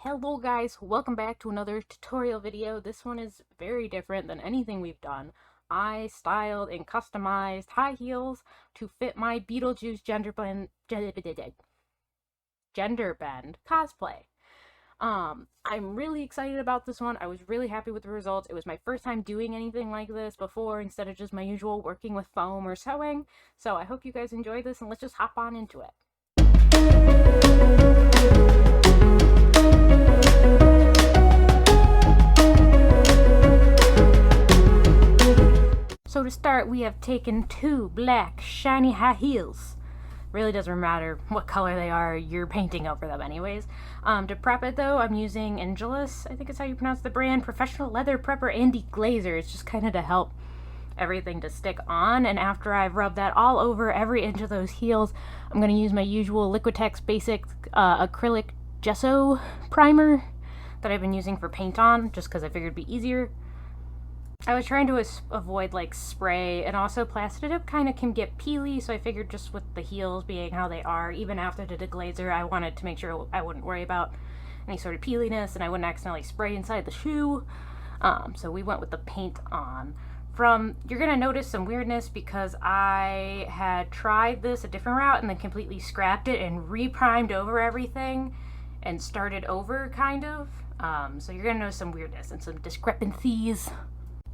Hello guys, welcome back to another tutorial video. This one is very different than anything we've done. I styled and customized high heels to fit my Beetlejuice genderbend cosplay. I'm really excited about this one. I was really happy with the results. It was my first time doing anything like this before instead of just my usual working with foam or sewing. So I hope you guys enjoy this and let's just hop on into it. So to start, we have taken two black shiny high heels. Really doesn't matter what color they are, you're painting over them anyways. To prep it though, I'm using Angelus, I think is how you pronounce the brand, Professional Leather Prepper and Deglazer. It's just kind of to help everything to stick on, and after I've rubbed that all over every inch of those heels, I'm going to use my usual Liquitex Basic acrylic gesso primer that I've been using for paint on, just because I figured it'd be easier. I was trying to avoid like spray, and also plastic dip kind of can get peely, so I figured just with the heels being how they are, even after the deglazer, I wanted to make sure I wouldn't worry about any sort of peeliness and I wouldn't accidentally spray inside the shoe. So we went with the paint on. You're gonna notice some weirdness because I had tried this a different route and then completely scrapped it and re-primed over everything and started over kind of. So you're gonna notice some weirdness and some discrepancies.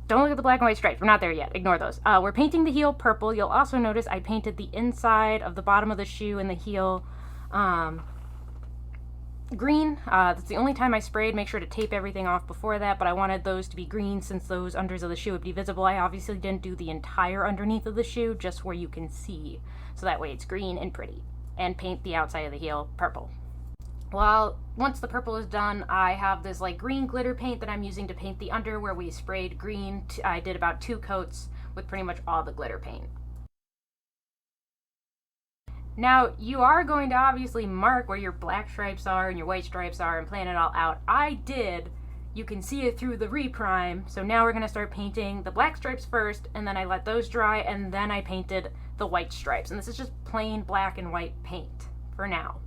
Don't look at the black and white stripes. We're not there yet. Ignore those. We're painting the heel purple. You'll also notice I painted the inside of the bottom of the shoe and the heel green. That's the only time I sprayed. Make sure to tape everything off before that, but I wanted those to be green since those unders of the shoe would be visible. I obviously didn't do the entire underneath of the shoe, just where you can see. So that way it's green and pretty. And paint the outside of the heel purple. Well, once the purple is done, I have this like green glitter paint that I'm using to paint the under where we sprayed green. I did about 2 coats with pretty much all the glitter paint. Now, you are going to obviously mark where your black stripes are and your white stripes are and plan it all out. I did. You can see it through the reprime. So now we're going to start painting the black stripes first, and then I let those dry, and then I painted the white stripes. And this is just plain black and white paint for now.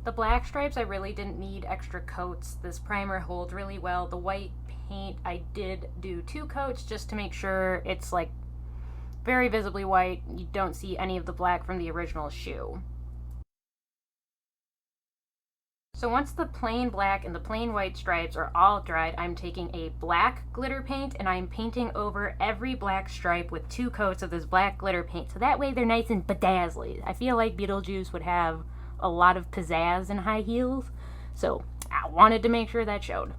The black stripes, I really didn't need extra coats. This primer holds really well. The white paint, I did do 2 coats just to make sure it's like very visibly white. You don't see any of the black from the original shoe. So once the plain black and the plain white stripes are all dried, I'm taking a black glitter paint and I'm painting over every black stripe with 2 coats of this black glitter paint. So that way they're nice and bedazzly. I feel like Beetlejuice would have a lot of pizzazz in high heels, so I wanted to make sure that showed.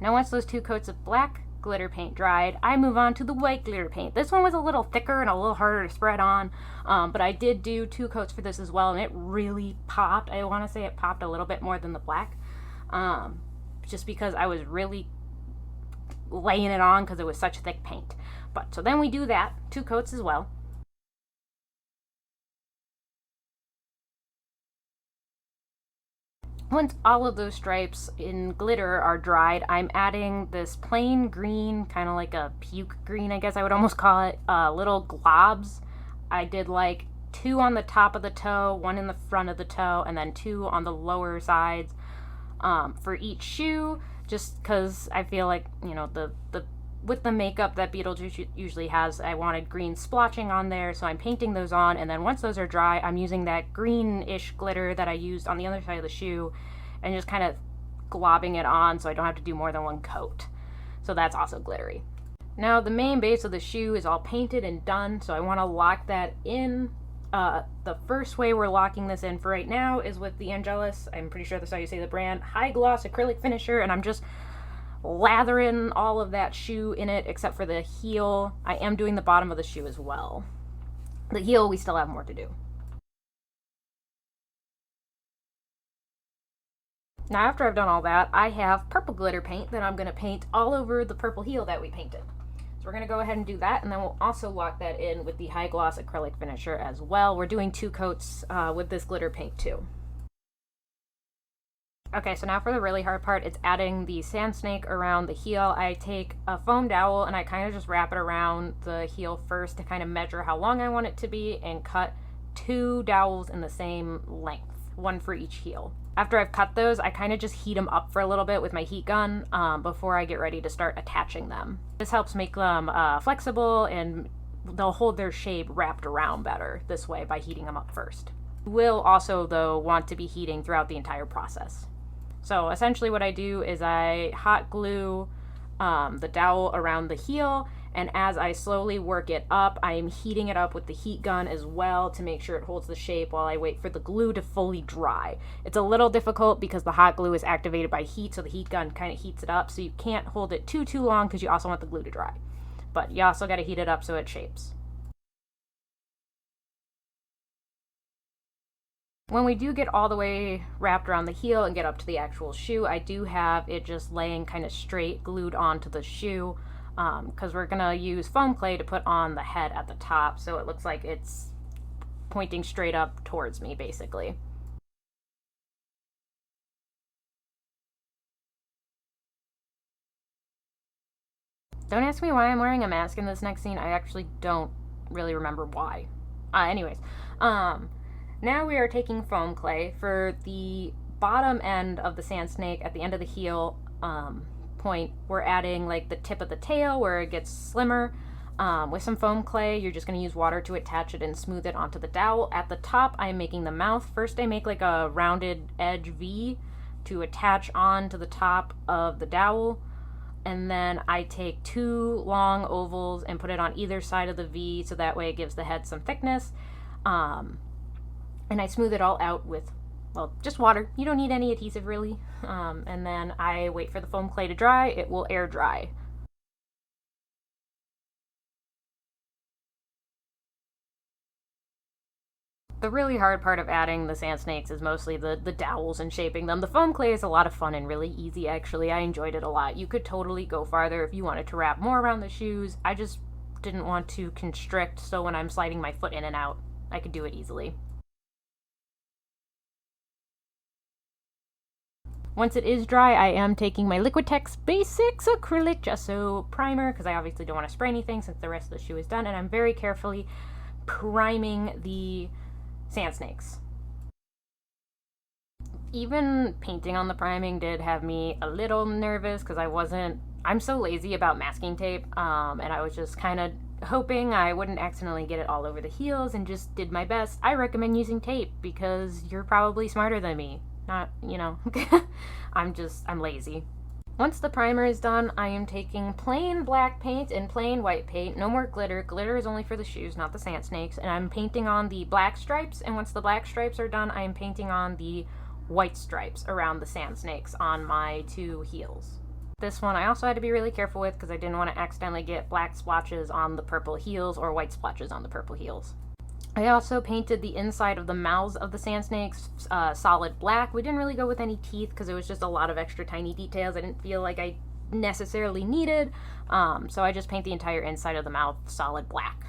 Now once those 2 coats of black glitter paint dried, I move on to the white glitter paint. This one was a little thicker and a little harder to spread on, but I did do 2 coats for this as well, and it really popped. I want to say it popped a little bit more than the black, just because I was really laying it on because it was such thick paint. But so then we do that 2 coats as well. Once all of those stripes in glitter are dried, I'm adding this plain green, kind of like a puke green, I guess I would almost call it, little globs. I did like 2 on the top of the toe, 1 in the front of the toe, and then 2 on the lower sides for each shoe. Just because I feel like, you know, with the makeup that Beetlejuice usually has, I wanted green splotching on there, so I'm painting those on, and then once those are dry, I'm using that greenish glitter that I used on the other side of the shoe, and just kind of globbing it on so I don't have to do more than 1 coat. So that's also glittery. Now the main base of the shoe is all painted and done, so I want to lock that in. The first way we're locking this in for right now is with the Angelus, I'm pretty sure that's how you say the brand, high gloss acrylic finisher, and I'm just lathering all of that shoe in it except for the heel. I am doing the bottom of the shoe as well. The heel, we still have more to do. Now after I've done all that, I have purple glitter paint that I'm going to paint all over the purple heel that we painted. So we're going to go ahead and do that, and then we'll also lock that in with the high gloss acrylic finisher as well. We're doing 2 coats with this glitter paint too. Okay, so now for the really hard part, it's adding the sand snake around the heel. I take a foam dowel and I kind of just wrap it around the heel first to kind of measure how long I want it to be and cut 2 dowels in the same length, one for each heel. After I've cut those, I kind of just heat them up for a little bit with my heat gun before I get ready to start attaching them. This helps make them flexible, and they'll hold their shape wrapped around better this way by heating them up first. You will also, though, want to be heating throughout the entire process. So essentially what I do is I hot glue the dowel around the heel, and as I slowly work it up, I am heating it up with the heat gun as well to make sure it holds the shape while I wait for the glue to fully dry. It's a little difficult because the hot glue is activated by heat, so the heat gun kind of heats it up, so you can't hold it too long because you also want the glue to dry. But you also got to heat it up so it shapes. When we do get all the way wrapped around the heel and get up to the actual shoe, I do have it just laying kind of straight, glued onto the shoe, because we're gonna use foam clay to put on the head at the top, so it looks like it's pointing straight up towards me, basically. Don't ask me why I'm wearing a mask in this next scene. I actually don't really remember why. Anyways, now we are taking foam clay for the bottom end of the sand snake at the end of the heel point. We're adding like the tip of the tail where it gets slimmer. With some foam clay, you're just going to use water to attach it and smooth it onto the dowel. At the top, I'm making the mouth. First, I make like a rounded edge V to attach on to the top of the dowel. And then I take 2 long ovals and put it on either side of the V so that way it gives the head some thickness. And I smooth it all out with, well, just water. You don't need any adhesive really. And then I wait for the foam clay to dry. It will air dry. The really hard part of adding the sand snakes is mostly the dowels and shaping them. The foam clay is a lot of fun and really easy, actually. I enjoyed it a lot. You could totally go farther if you wanted to wrap more around the shoes. I just didn't want to constrict, so when I'm sliding my foot in and out, I could do it easily. Once it is dry, I am taking my Liquitex Basics Acrylic Gesso Primer, because I obviously don't want to spray anything since the rest of the shoe is done, and I'm very carefully priming the sand snakes. Even painting on the priming did have me a little nervous because I'm so lazy about masking tape, and I was just kind of hoping I wouldn't accidentally get it all over the heels and just did my best. I recommend using tape because you're probably smarter than me. Not, I'm lazy. Once the primer is done, I am taking plain black paint and plain white paint. No more glitter. Glitter is only for the shoes, not the sand snakes. And I'm painting on the black stripes, and once the black stripes are done, I am painting on the white stripes around the sand snakes on my 2 heels. This one I also had to be really careful with because I didn't want to accidentally get black splotches on the purple heels or white splotches on the purple heels. I also painted the inside of the mouths of the sand snakes solid black. We didn't really go with any teeth because it was just a lot of extra tiny details I didn't feel like I necessarily needed. So I just paint the entire inside of the mouth solid black.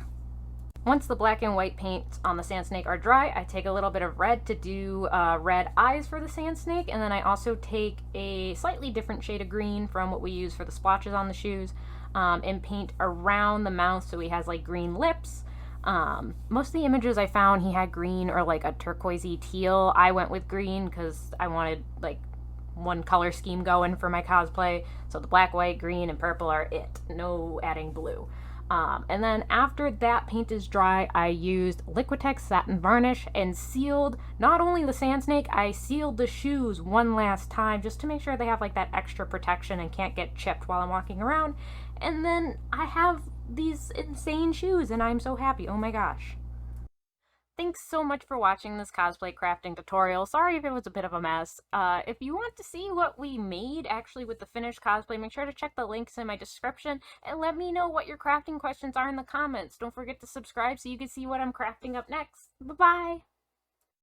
Once the black and white paint on the sand snake are dry, I take a little bit of red to do red eyes for the sand snake, and then I also take a slightly different shade of green from what we use for the splotches on the shoes and paint around the mouth so he has like green lips. Most of the images I found he had green or like a turquoisey teal. I went with green because I wanted like one color scheme going for my cosplay. So the black, white, green, and purple are it. No adding blue. And then after that paint is dry, I used Liquitex satin varnish and sealed not only the sand snake, I sealed the shoes one last time just to make sure they have like that extra protection and can't get chipped while I'm walking around. And then I have these insane shoes and I'm so happy. Oh my gosh. Thanks so much for watching this cosplay crafting tutorial. Sorry if it was a bit of a mess. If you want to see what we made actually with the finished cosplay, make sure to check the links in my description and let me know what your crafting questions are in the comments. Don't forget to subscribe so you can see what I'm crafting up next. Bye-bye!